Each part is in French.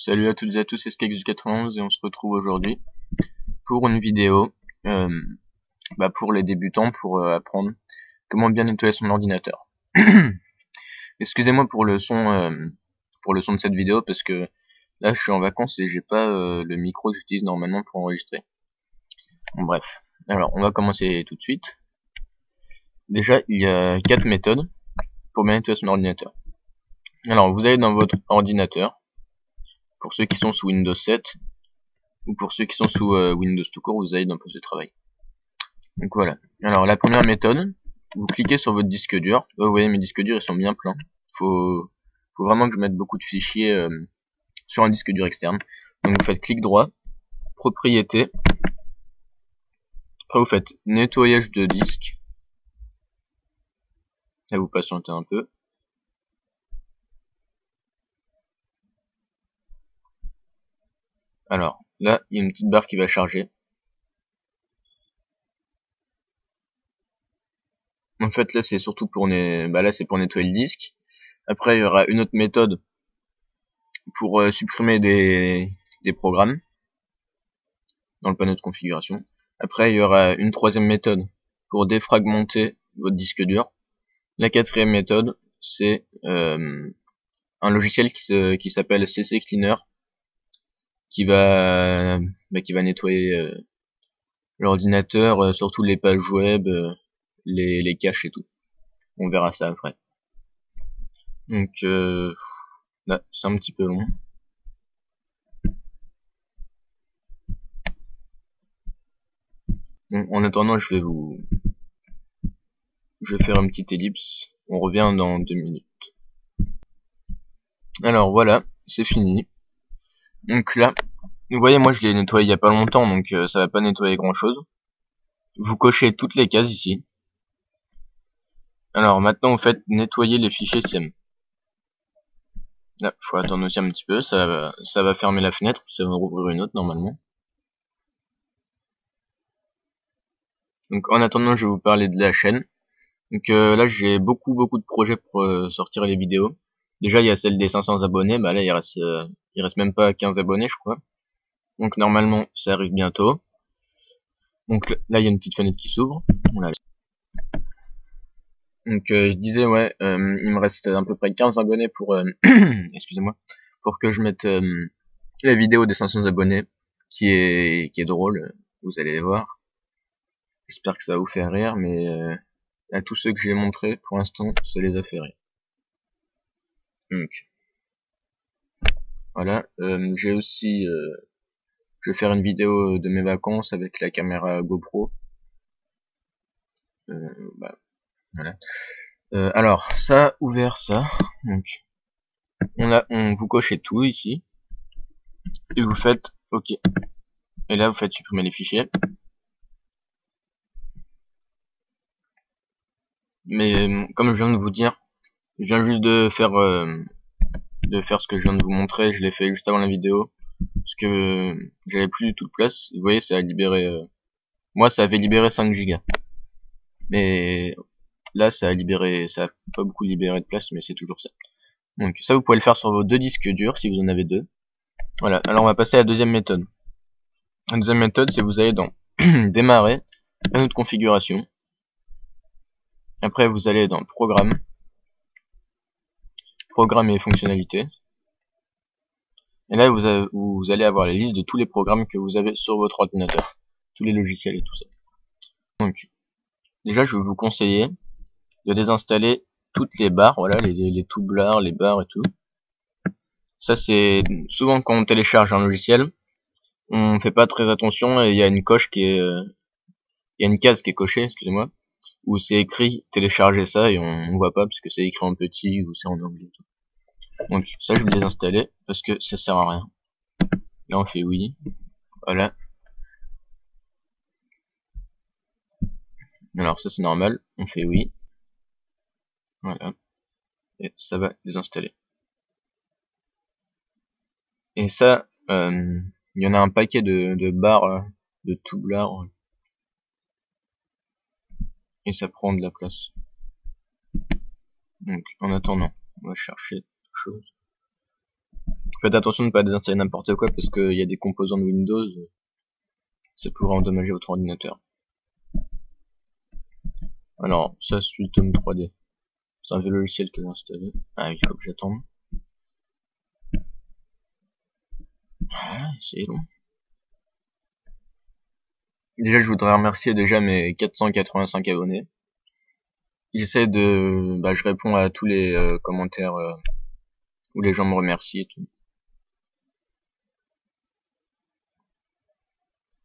Salut à toutes et à tous, c'est Skexus91 et on se retrouve aujourd'hui pour une vidéo pour les débutants pour apprendre comment bien nettoyer son ordinateur. Excusez-moi pour le son de cette vidéo parce que là je suis en vacances et j'ai pas le micro que j'utilise normalement pour enregistrer. Bon, bref, alors on va commencer tout de suite. Déjà il y a 4 méthodes pour bien nettoyer son ordinateur. Alors vous allez dans votre ordinateur, pour ceux qui sont sous Windows 7 ou pour ceux qui sont sous Windows tout court, vous allez dans poste de travail. Donc voilà. Alors la première méthode, vous cliquez sur votre disque dur. Vous voyez mes disques durs ils sont bien pleins. Faut vraiment que je mette beaucoup de fichiers sur un disque dur externe. Donc vous faites clic droit, propriété. Après vous faites nettoyage de disque. Là vous patientez un peu. Alors là il y a une petite barre qui va charger. En fait là c'est surtout pour c'est pour nettoyer le disque. Après il y aura une autre méthode pour supprimer des programmes dans le panneau de configuration. Après il y aura une troisième méthode pour défragmenter votre disque dur. La quatrième méthode c'est un logiciel qui s'appelle CC Cleaner qui va nettoyer l'ordinateur, surtout les pages web, les caches et tout. On verra ça après. Donc là c'est un petit peu long. Donc, en attendant je vais faire une petite ellipse. On revient dans 2 minutes. Alors voilà, c'est fini. Donc là, vous voyez moi je l'ai nettoyé il y a pas longtemps, donc ça va pas nettoyer grand chose. Vous cochez toutes les cases ici. Alors maintenant vous faites nettoyer les fichiers SIEM. Là, faut attendre aussi un petit peu, ça va fermer la fenêtre, ça va rouvrir une autre normalement. Donc en attendant je vais vous parler de la chaîne. Donc là j'ai beaucoup de projets pour sortir les vidéos. Déjà il y a celle des 500 abonnés, bah là il reste même pas 15 abonnés je crois. Donc normalement ça arrive bientôt. Donc là il y a une petite fenêtre qui s'ouvre. Voilà. Donc je disais ouais, il me reste à peu près 15 abonnés pour excusez-moi, pour que je mette la vidéo des 500 abonnés qui est drôle, vous allez voir. J'espère que ça va vous faire rire, mais à tous ceux que j'ai montré pour l'instant, ça les a fait rire. Donc voilà, j'ai aussi je vais faire une vidéo de mes vacances avec la caméra GoPro. Voilà. Alors ça ouvert ça, donc vous cochez tout ici et vous faites OK. Et là vous faites supprimer les fichiers. Mais comme je viens de vous dire, je viens juste de faire ce que je viens de vous montrer. Je l'ai fait juste avant la vidéo parce que j'avais plus du tout de place. Vous voyez, ça a libéré moi ça avait libéré 5 gigas, mais là ça a pas beaucoup libéré de place, mais c'est toujours ça. Donc ça vous pouvez le faire sur vos deux disques durs si vous en avez deux. Voilà, alors on va passer à la deuxième méthode. La deuxième méthode c'est vous allez dans démarrer, panneau de configuration. Après vous allez dans programme et fonctionnalités. Et là vous allez avoir la liste de tous les programmes que vous avez sur votre ordinateur, tous les logiciels et tout ça. Donc déjà je vais vous conseiller de désinstaller toutes les barres, voilà, les toolbars, les barres et tout. Ça c'est souvent quand on télécharge un logiciel, on fait pas très attention et il y a une coche qui est il y a une case qui est cochée, excusez-moi, où c'est écrit télécharger ça et on voit pas parce que c'est écrit en petit ou c'est en anglais et tout. Donc ça je vais le désinstaller parce que ça sert à rien. Là on fait oui. Voilà. Alors ça c'est normal, on fait oui. Voilà. Et ça va désinstaller. Et ça, il y en a un paquet de barres, de toolbars. Et ça prend de la place. Donc en attendant, on va chercher quelque chose. Faites attention de ne pas désinstaller n'importe quoi parce qu'il y a des composants de Windows, ça pourrait endommager votre ordinateur. Alors, ça suit Tome 3D. C'est un vieux logiciel que j'ai installé. Ah, il faut que j'attende. Ah, c'est long. Déjà, je voudrais remercier déjà mes 485 abonnés. J'essaie de... je réponds à tous les commentaires où les gens me remercient et tout.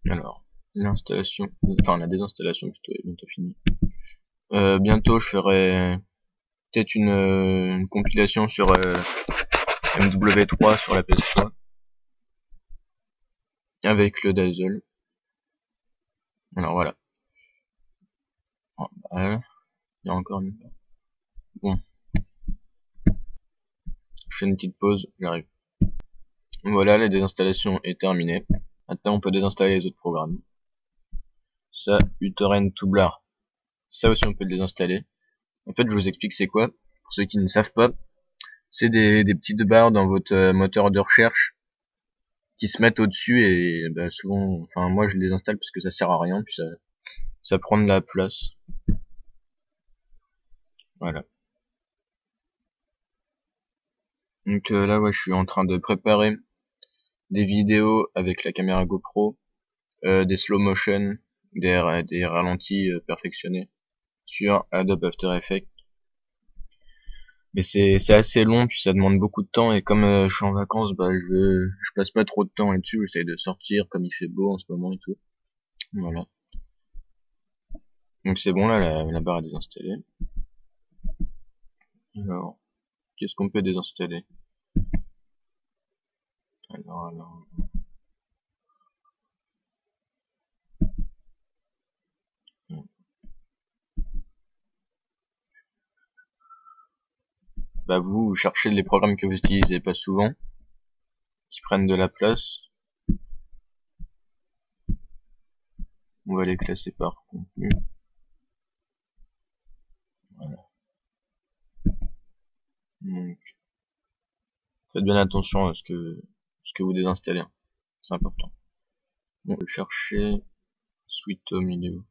Alors, l'installation... Enfin, la désinstallation plutôt est bientôt finie. Bientôt, je ferai peut-être une compilation sur MW3 sur la PS3. Avec le Dazzle. Alors voilà. Oh, il y a encore une. Bon. Je fais une petite pause, j'arrive. Voilà, la désinstallation est terminée. Maintenant, on peut désinstaller les autres programmes. Ça, uTorrent Tooblar. Ça aussi, on peut le désinstaller. En fait, je vous explique c'est quoi. Pour ceux qui ne savent pas, c'est des petites barres dans votre moteur de recherche qui se mettent au-dessus et souvent, enfin moi je les installe parce que ça sert à rien, puis ça prend de la place. Voilà. Donc là, ouais, je suis en train de préparer des vidéos avec la caméra GoPro, des slow motion, des ralentis perfectionnés sur Adobe After Effects. Mais c'est assez long, puis ça demande beaucoup de temps, et comme je suis en vacances, je passe pas trop de temps là-dessus, j'essaye de sortir comme il fait beau en ce moment et tout. Voilà. Donc c'est bon, là, la barre est désinstallée. Alors, qu'est-ce qu'on peut désinstaller? Alors... vous cherchez les programmes que vous utilisez pas souvent, qui prennent de la place. On va les classer par contenu. Voilà. Donc, faites bien attention à ce que vous désinstallez. C'est important. Bon, je vais chercher Sweet Home Video.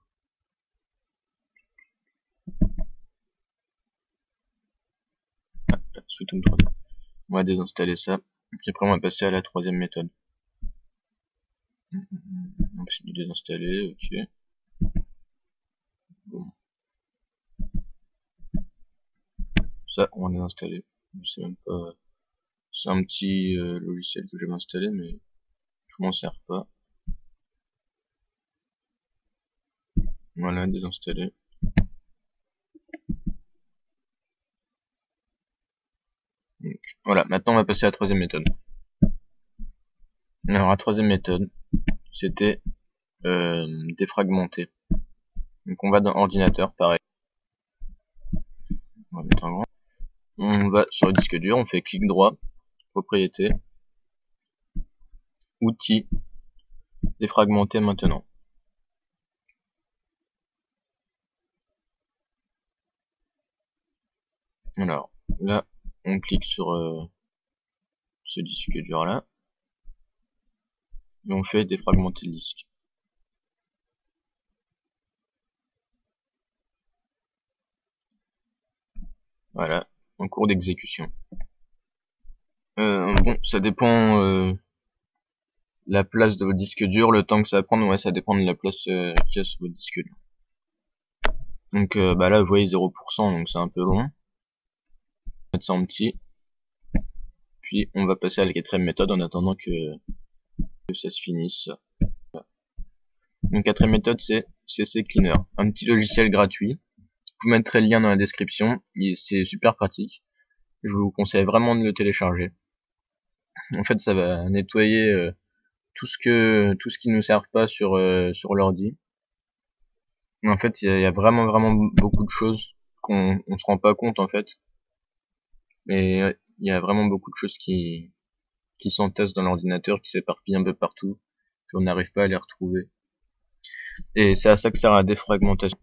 Ah, là, Sweet Home 3D. On va désinstaller ça. Et puis après, on va passer à la troisième méthode. On va essayer de désinstaller, ok. Bon. Ça, on va désinstaller. Je sais même pas. C'est un petit logiciel que j'avais installé, mais je m'en sers pas. Voilà, désinstaller. Donc, voilà, maintenant on va passer à la troisième méthode. Alors la troisième méthode, c'était défragmenter. Donc on va dans ordinateur, pareil. On va mettre en grand. On va sur le disque dur, on fait clic droit, propriété, outils, défragmenter maintenant. Alors là, on clique sur ce disque dur là, et on fait défragmenter le disque. Voilà, en cours d'exécution. Bon, ça dépend la place de votre disque dur, le temps que ça va prendre, ouais, ça dépend de la place qu'il y a sur votre disque dur. Donc là, vous voyez 0%, donc c'est un peu long. On va mettre ça en petit. Puis on va passer à la quatrième méthode en attendant que ça se finisse. Voilà. Donc quatrième méthode, c'est CC Cleaner, un petit logiciel gratuit. Je vous mettrai le lien dans la description, c'est super pratique. Je vous conseille vraiment de le télécharger. En fait, ça va nettoyer tout ce qui nous sert pas sur l'ordi. En fait, il y a vraiment beaucoup de choses qu'on se rend pas compte en fait. Mais il y a vraiment beaucoup de choses qui s'entassent dans l'ordinateur, qui s'éparpillent un peu partout, puis on n'arrive pas à les retrouver. Et c'est à ça que sert la défragmentation.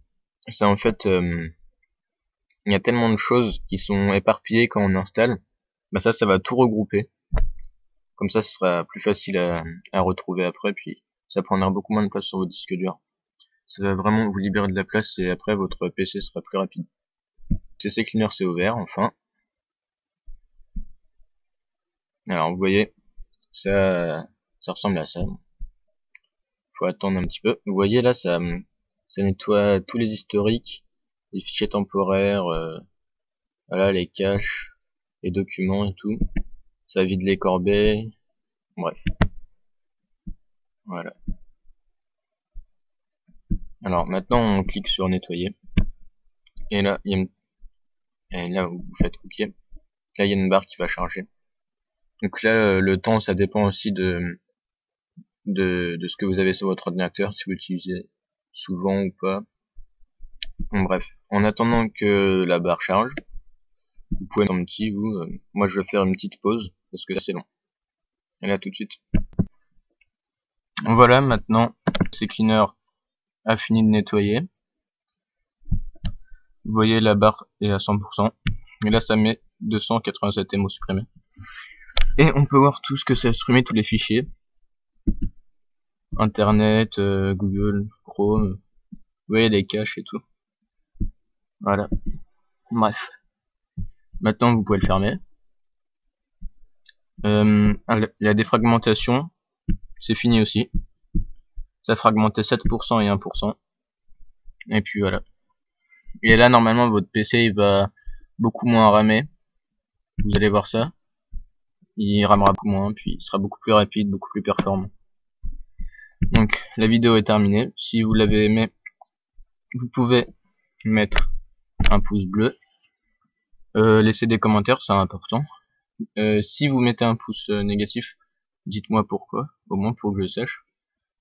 C'est en fait, il y a tellement de choses qui sont éparpillées quand on installe, ça va tout regrouper. Comme ça, ce sera plus facile à retrouver après, puis ça prendra beaucoup moins de place sur votre disque dur. Ça va vraiment vous libérer de la place et après votre PC sera plus rapide. CC Cleaner c'est ouvert, enfin. Alors vous voyez, ça ressemble à ça. Faut attendre un petit peu. Vous voyez là, ça nettoie tous les historiques, les fichiers temporaires, voilà, les caches, les documents et tout. Ça vide les corbeilles. Bref. Voilà. Alors maintenant on clique sur nettoyer. Et là, et là vous faites copier. Là il y a une barre qui va charger. Donc là le temps ça dépend aussi de ce que vous avez sur votre ordinateur, si vous l'utilisez souvent ou pas. Bon, bref, en attendant que la barre charge, vous pouvez mettre un petit, moi je vais faire une petite pause, parce que là c'est long. Et là tout de suite. Voilà, maintenant, CC Cleaner a fini de nettoyer. Vous voyez la barre est à 100%. Et là ça met 287 mots supprimés. Et on peut voir tout ce que ça a supprimé, tous les fichiers. Internet, Google, Chrome, vous voyez les caches et tout. Voilà. Bref. Maintenant vous pouvez le fermer. La défragmentation, c'est fini aussi. Ça fragmentait 7% et 1%. Et puis voilà. Et là normalement votre PC il va beaucoup moins ramer. Vous allez voir ça. Il ramera beaucoup moins, puis il sera beaucoup plus rapide, beaucoup plus performant. Donc la vidéo est terminée. Si vous l'avez aimé, vous pouvez mettre un pouce bleu. Laissez des commentaires, c'est important. Si vous mettez un pouce négatif, dites-moi pourquoi, au moins pour que je sache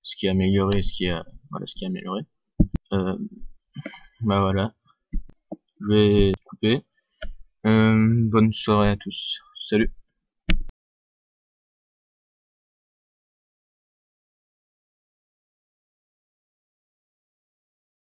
ce qui est amélioré, ce qui est amélioré. Bah voilà, je vais couper. Bonne soirée à tous. Salut.